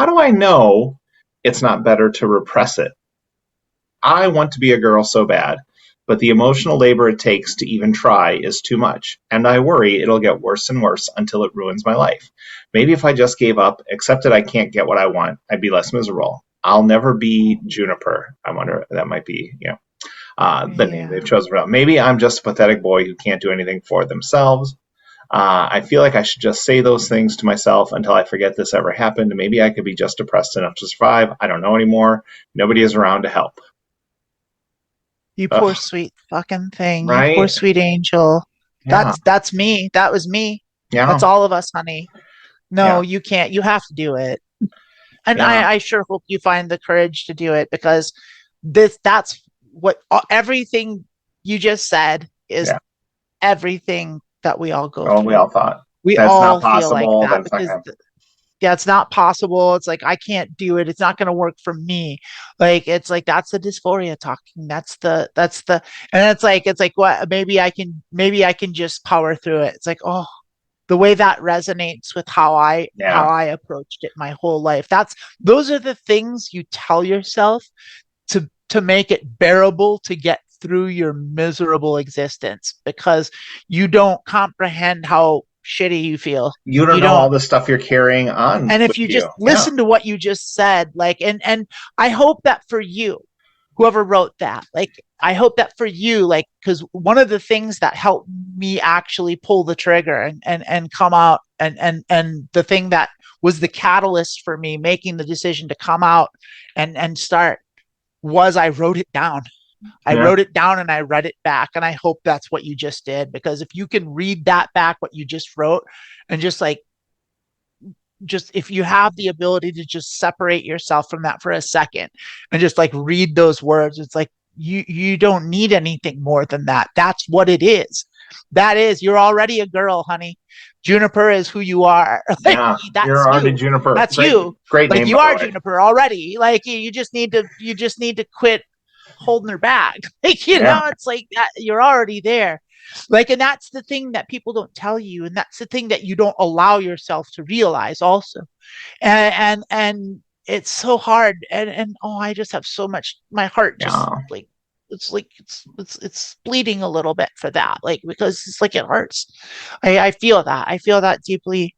how do I know it's not better to repress it? I want to be a girl so bad, but the emotional labor it takes to even try is too much, and I worry it'll get worse and worse until it ruins my life. Maybe if I just gave up, accepted I can't get what I want, I'd be less miserable. I'll never be Juniper. I wonder, that might be, the name they've chosen for them. Maybe I'm just a pathetic boy who can't do anything for themselves. I feel like I should just say those things to myself until I forget this ever happened. Maybe I could be just depressed enough to survive. I don't know anymore. Nobody is around to help. You poor sweet fucking thing. Right? You poor sweet angel. Yeah. That's me. That was me. Yeah. That's all of us, honey. No, you can't. You have to do it. And I sure hope you find the courage to do it, because that's what everything you just said is everything that we all go through. We all thought. We that's all not feel like that, because it's not possible. It's like, I can't do it. It's not going to work for me. Like, it's like, that's the dysphoria talking. And it's like, what, maybe I can just power through it. It's like, oh, the way that resonates with how I approached it my whole life. Those are the things you tell yourself to make it bearable to get through your miserable existence, because you don't comprehend how shitty you feel. You don't know all the stuff you're carrying on. And if you just listen to what you just said, like, and I hope that for you, whoever wrote that, like, I hope that for you, like, because one of the things that helped me actually pull the trigger and come out, and the thing that was the catalyst for me making the decision to come out and start, was I wrote it down. I wrote it down and I read it back. And I hope that's what you just did, because if you can read that back, what you just wrote, and just if you have the ability to just separate yourself from that for a second and just like read those words, it's like, you don't need anything more than that. That's what it is. You're already a girl, honey. Juniper is who you are. Like, you're already Juniper. That's you. Great name. Like, you are Juniper already. Like, you just need to quit holding her back. Like, it's like that. You're already there. Like, and that's the thing that people don't tell you, and that's the thing that you don't allow yourself to realize also. And it's so hard. And I just have so much. My heart just it's bleeding a little bit for that, like, because it's like, it hurts. I feel that deeply,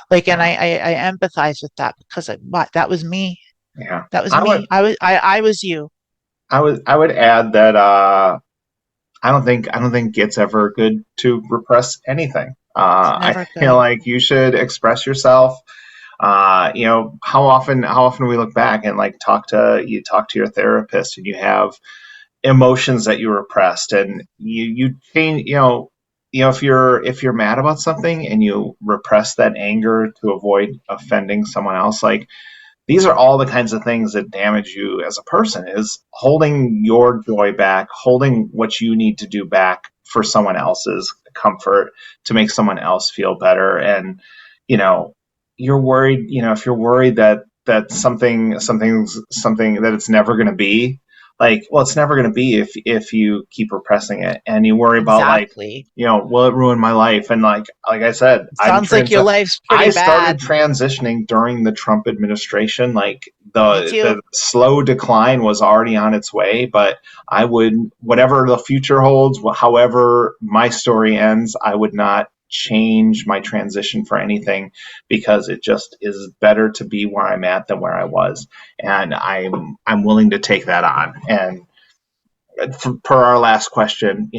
like, and I empathize with that, because that was me. That was me. I was you. I would add that I don't think it's ever good to repress anything. I feel like you should express yourself. How often we look back and like talk to your therapist, and you have emotions that you repressed, and you change. If you're mad about something and you repress that anger to avoid offending someone else, like, these are all the kinds of things that damage you as a person, is holding your joy back, holding what you need to do back for someone else's comfort, to make someone else feel better. And, you're worried, if you're worried that something that it's never going to be, like, well, it's never going to be if you keep repressing it, and you worry about will it ruin my life? And like I said, sounds like your life's pretty bad. I started transitioning during the Trump administration. Like, the slow decline was already on its way, but I would, whatever the future holds, however my story ends, I would not change my transition for anything, because it just is better to be where I'm at than where I was, and I'm willing to take that on. And per our last question,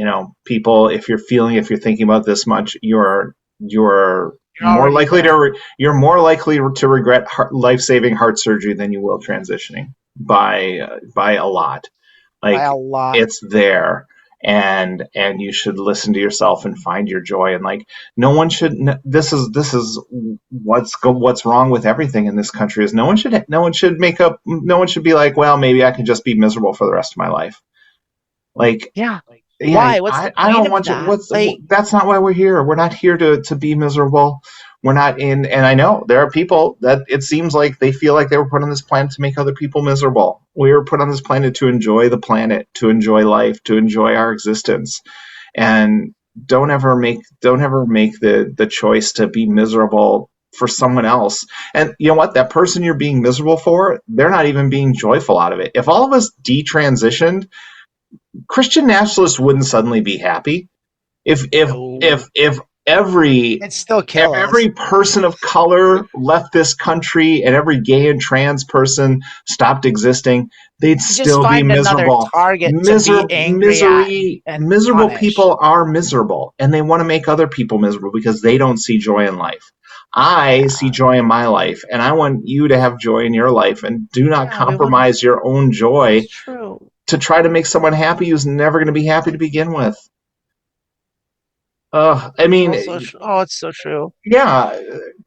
people, if you're thinking about this much, you're more likely to regret life-saving heart surgery than you will transitioning by a lot. Like, by a lot. It's there. And you should listen to yourself and find your joy. And like, no one should. This is what's wrong with everything in this country, is no one should be like, well, maybe I can just be miserable for the rest of my life. Like, why? What's the point I don't want that? That's not why we're here. We're not here to be miserable. We're not in. And I know there are people that it seems like they feel like they were put on this planet to make other people miserable. We were put on this planet to enjoy the planet, to enjoy life, to enjoy our existence. And don't ever make the choice to be miserable for someone else. And you know what? That person you're being miserable for, they're not even being joyful out of it. If all of us detransitioned, Christian nationalists wouldn't suddenly be happy. No, If every it'd still kill us. every person of color left this country and every gay and trans person stopped existing, they'd You just still be find another miserable. target to be angry at and Miserable punish. people are miserable, and they want to make other people miserable because they don't see joy in life. I see Yeah, joy in my life, and I want you to have joy in your life, and do not yeah, we want. compromise your own joy It's true. to try to make someone happy who's never going to be happy to begin with. I mean, Oh, it's so true. yeah,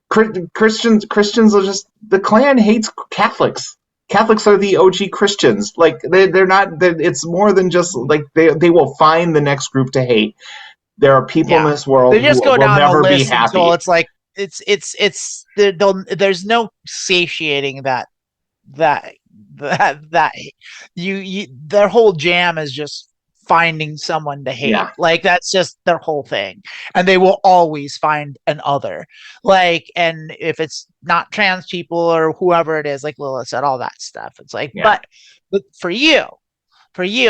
Christians are just, the Klan hates Catholics. Catholics are the OG Christians. Like they're not. It's more than just like they will find the next group to hate. There are people in Yeah, this world they who just go will down the never be list until happy. it's like there's no satiating that that you their whole jam is just finding someone to hate. Yeah, Like that's just their whole thing. And they will always find an other. Like, and if it's not trans people or whoever it is, like Lilith said, all that stuff. It's like, yeah, but for you,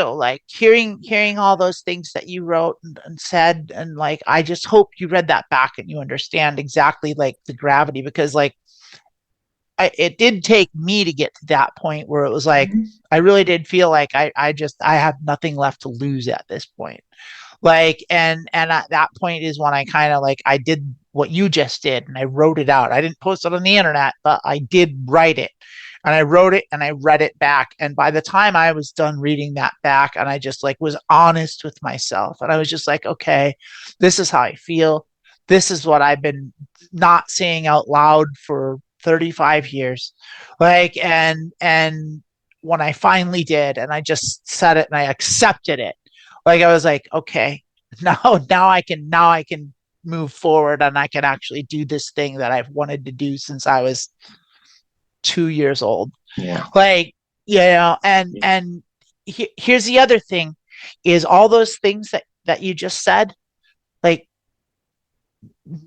like hearing all those things that you wrote and said, and like I just hope you read that back and you understand exactly like the gravity, because like it did take me to get to that point where it was like mm-hmm. I really did feel like I have nothing left to lose at this point. Like, and at that point is when I kind of like I did what you just did and I wrote it out. I didn't post it on the internet, but I did write it. And I wrote it and I read it back. And by the time I was done reading that back, and I just like was honest with myself, and I was just like, okay, this is how I feel. This is what I've been not saying out loud for 35 years. Like, and when I finally did, and I just said it and I accepted it, like I was like, okay, now I can move forward and I can actually do this thing that I've wanted to do since I was 2 years old. Yeah, Like, and here's the other thing is all those things that you just said, like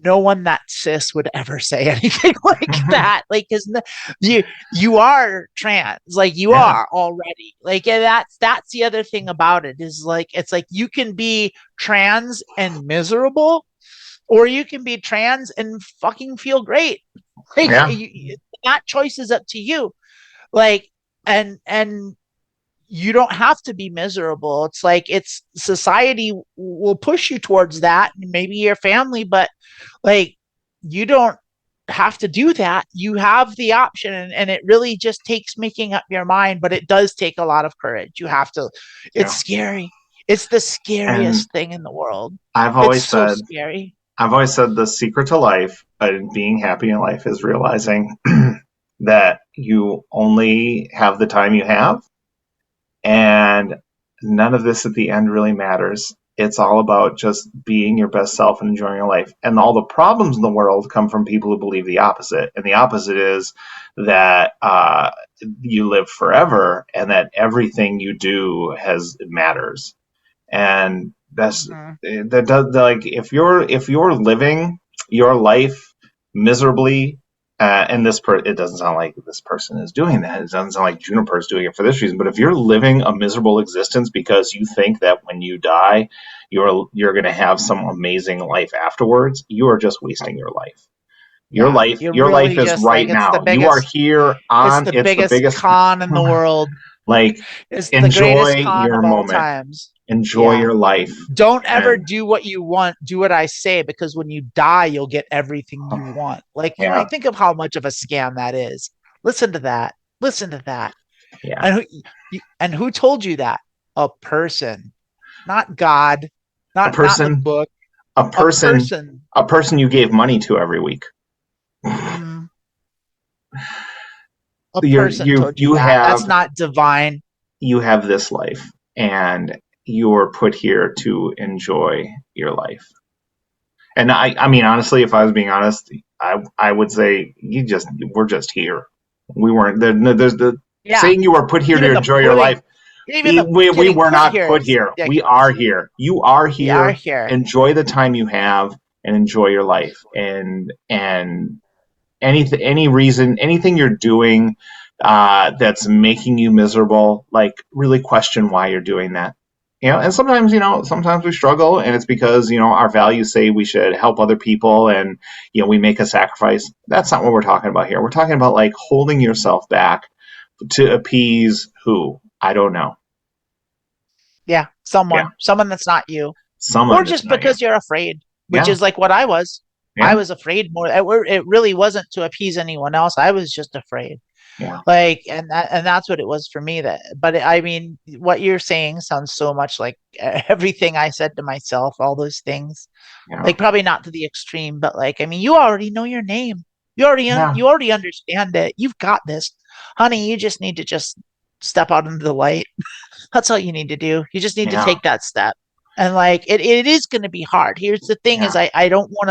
no one that cis would ever say anything like that. Like, because you are trans, like you yeah, are already. Like, and that's the other thing about it is like it's like you can be trans and miserable, or you can be trans and fucking feel great. Like yeah, that choice is up to you. Like, and you don't have to be miserable. It's like it's society will push you towards that, maybe your family, but like you don't have to do that. You have the option, and it really just takes making up your mind, but it does take a lot of courage. You have to. It's yeah. scary. It's the And scariest thing in the world. I've It's always so said, scary. the secret to life and being happy in life is realizing that you only have the time you have, and none of this at the end really matters. It's all about just being your best self and enjoying your life. And all the problems in the world come from people who believe the opposite. And the opposite is that you live forever and that everything you do matters. And Mm-hmm. that does, like, if you're living your life miserably, and it doesn't sound like this person is doing that. It doesn't sound like Juniper is doing it for this reason. But if you're living a miserable existence because you think that when you die, you're going to have some amazing life afterwards, you are just wasting your life. Yeah, you're Your life really is just like right now. You are here it's on. the It's the biggest biggest. con in the world. Like, It's the enjoy greatest con your of all moment. times. Enjoy Yeah. your life. Don't ever And do what you want. Do what I say, because when you die, you'll get everything you want. Like, yeah, think of how much of a scam that is. Listen to that. Listen to that. yeah. And who told you that? A person, not God, A not the person, book. a A person, person. a person you gave money to every week. Mm, a person told you that. That's not divine. You have this life, and you're put here to enjoy your life. And I mean, honestly, if I was being honest, I would say we're just here. We weren't there's the Yeah. saying you were put here to Even the enjoy your life. putting, even the We getting were put not here put is here. We are ridiculous. here. You are We are here. here. Enjoy the time you have and enjoy your life. And any reason, anything you're doing that's making you miserable, like really question why you're doing that. And sometimes, sometimes we struggle, and it's because, our values say we should help other people, and, we make a sacrifice. That's not what we're talking about here. We're talking about like holding yourself back to appease who? I don't know. Yeah, Yeah, someone that's not you, or someone that's just not you. because you're afraid, which Yeah, is like what I was. I yeah, was afraid more. It really wasn't to appease anyone else. I was just afraid. yeah, Like, and that's what it was for me. I mean, what you're saying sounds so much like everything I said to myself. All those things, yeah, like probably not to the extreme, but like, I mean, you already know your name. yeah, You already understand it. You've got this, honey. You just need to just step out into the light. That's all you need to do. You just need to yeah, take that step. And like it is going to be hard. Here's the thing is yeah, I don't want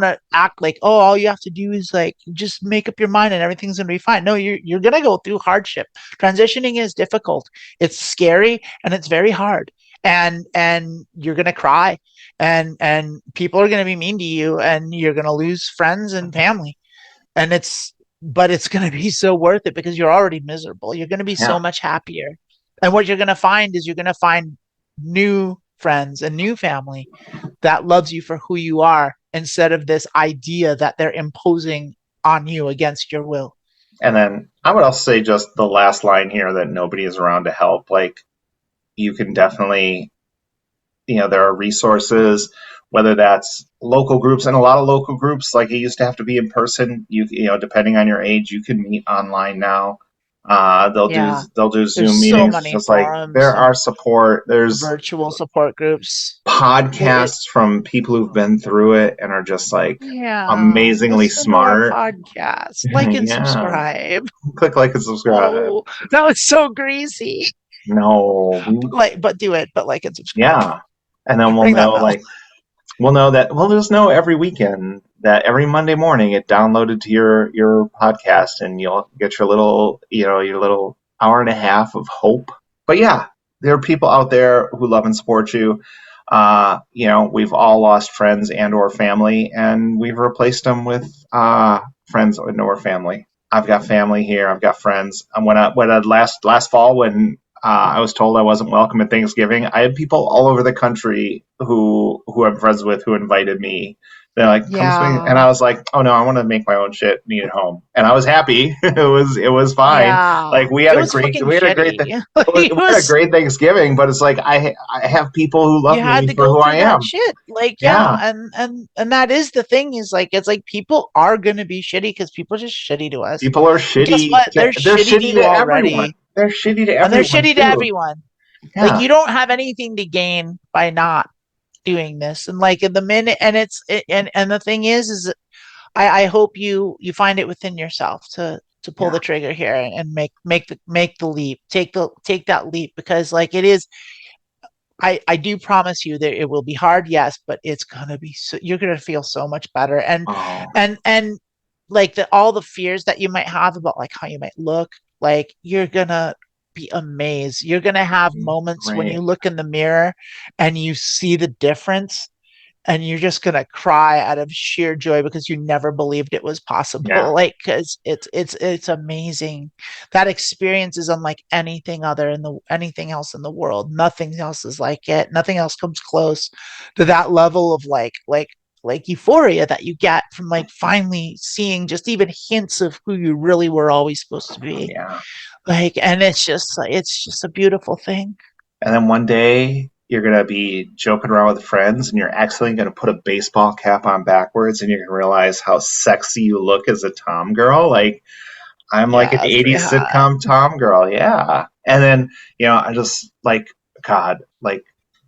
to act like, oh, all you have to do is like just make up your mind and everything's going to be fine. No, you're going to go through hardship. Transitioning is difficult. It's scary and it's very hard. And you're going to cry and people are going to be mean to you and you're going to lose friends and family. And but it's going to be so worth it because you're already miserable. You're going to be so yeah. much happier. And what you're going to find is you're going to find new friends and new family that loves you for who you are instead of this idea that they're imposing on you against your will. And then I would also say just the last line here, that nobody is around to help. Like, you can definitely, there are resources, whether that's local groups, and a lot of local groups, like, it used to have to be in person. Depending on your age, you can meet online now. Yeah. They'll do There's Zoom so meetings. It's many just like forums there and are support. There's virtual support groups. It podcasts from people who've been through it and are just like yeah. amazingly Listen to our smart. podcast. Like and Yeah, subscribe. click like and subscribe. Oh, that was so greasy. No, But do it, but like and subscribe. yeah, and then Ring that bell. we'll just know every weekend that every Monday morning it downloaded to your podcast, and you'll get your little hour and a half of hope. But yeah, there are people out there who love and support you. We've all lost friends and or family, and we've replaced them with friends and or family. I've got family here. I've got friends. And last fall, when I was told I wasn't welcome at Thanksgiving, I had people all over the country who I'm friends with who invited me. They're like, "Come swing," and Yeah. I was like, "Oh no, I want to make my own shit, and eat at home." And I was happy. It was fine. Yeah. Like, It was fucking shitty. It we had a was great Thanksgiving, but it's like I have people who you love had me to for go who I through that am. shit. Like, yeah, Yeah, and that is the thing is like it's like people are gonna be shitty because people are just shitty to us. people are And guess shitty. what? They're They're shitty to shitty you to everyone. already. They're shitty to And they're everyone shitty to too. everyone. Like Yeah, you don't have anything to gain by not doing this. And like in the minute and and the thing is I hope you find it within yourself to pull yeah. the trigger here and make the leap. Take that leap because like it is I do promise you that it will be hard, yes, but it's gonna be so you're gonna feel so much better. Oh, And like all the fears that you might have about like how you might look, like you're gonna be amazed. You're gonna have moments when you great. look in the mirror and you see the difference and you're just gonna cry out of sheer joy because you never believed it was Yeah. possible. Like, because it's amazing. That experience is unlike anything else in the world. Nothing else is like it. Nothing else comes close to that level of like euphoria that you get from like finally seeing just even hints of who you really were always supposed to be. Yeah. Like, and it's just a beautiful thing. And then one day you're gonna be joking around with friends, and you're accidentally gonna put a baseball cap on backwards, and you're gonna realize how sexy you look as a Tom girl. Like, I'm like an Yeah, it's pretty '80s hot. sitcom Tom girl. Yeah. And then I just like, God, like,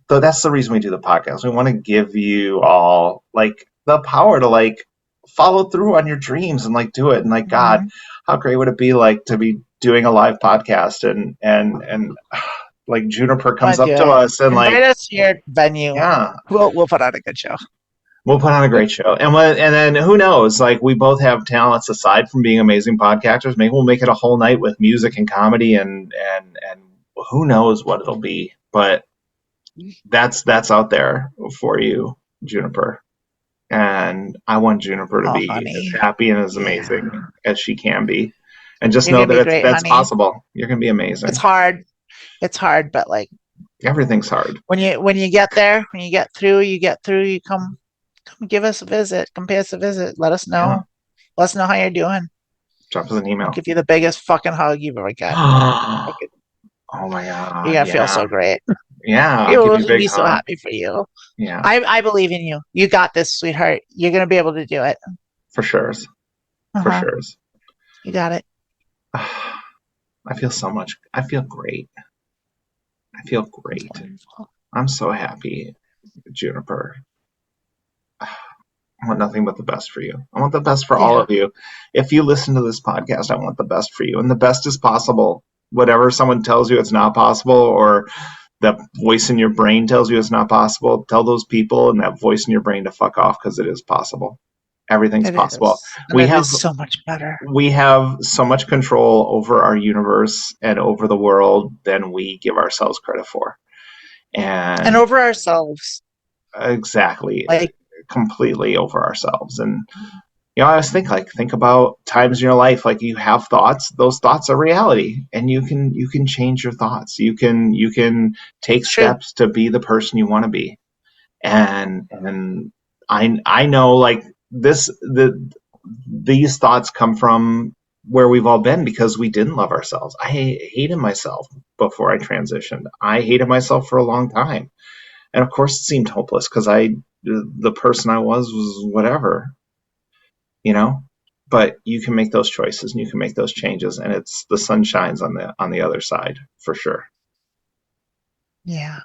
so that's the reason we do the podcast. We want to give you all like the power to like follow through on your dreams and like do it. And like, God, Mhm. how great would it be like to be doing a live podcast, and like Juniper Want comes to up do to it? us and like, Invite us to your venue. yeah, We'll put on a good show. we'll put on a great show. And then who knows? Like, we both have talents aside from being amazing podcasters. Maybe we'll make it a whole night with music and comedy, and who knows what it'll be. But that's out there for you, Juniper. And I want Juniper to Oh, be as honey. happy and as Yeah. amazing as she can be. And just You're know gonna that be great, that's honey. possible. You're going to be It's amazing. hard. It's hard, but like Everything's hard. when you get there, when you get through, you come give us a visit. Come pay us a visit. Let us Yeah. know. Let us know how you're doing. Drop us an I'll email. give you the biggest fucking hug you've ever got. Oh Fucking- my You're God. gonna feel Yeah. so great. Yeah. I'll give You'll you a big be so hug. happy for you. Yeah. I believe in you. You got this, sweetheart. You're gonna be able to do it. For sure. For Uh-huh. sure. You got it. I feel so much. I feel great. I feel That's great. wonderful. I'm so happy, Juniper. I want nothing but the best for you. I want the best for all Yeah. of you. If you listen to this podcast, I want the best for you. And the best is possible. Whatever someone tells you it's not possible, or that voice in your brain tells you it's not possible, tell those people and that voice in your brain to fuck off, because it is possible. Everything's It possible. is. And We it have is so much better. we have so much control over our universe and over the world than we give ourselves credit for. And And over ourselves. exactly, Like, completely over ourselves. And I always think about times in your life, like you have thoughts, those thoughts are reality, and you can change your thoughts. You can take it's true. steps to be the person you want to be. And I know, like, these thoughts come from where we've all been, because we didn't love ourselves. I hated myself before I transitioned. I hated myself for a long time. And of course it seemed hopeless, because the person I was whatever, you know. But you can make those choices and you can make those changes, and it's the sun shines on the other side, for sure. Yeah.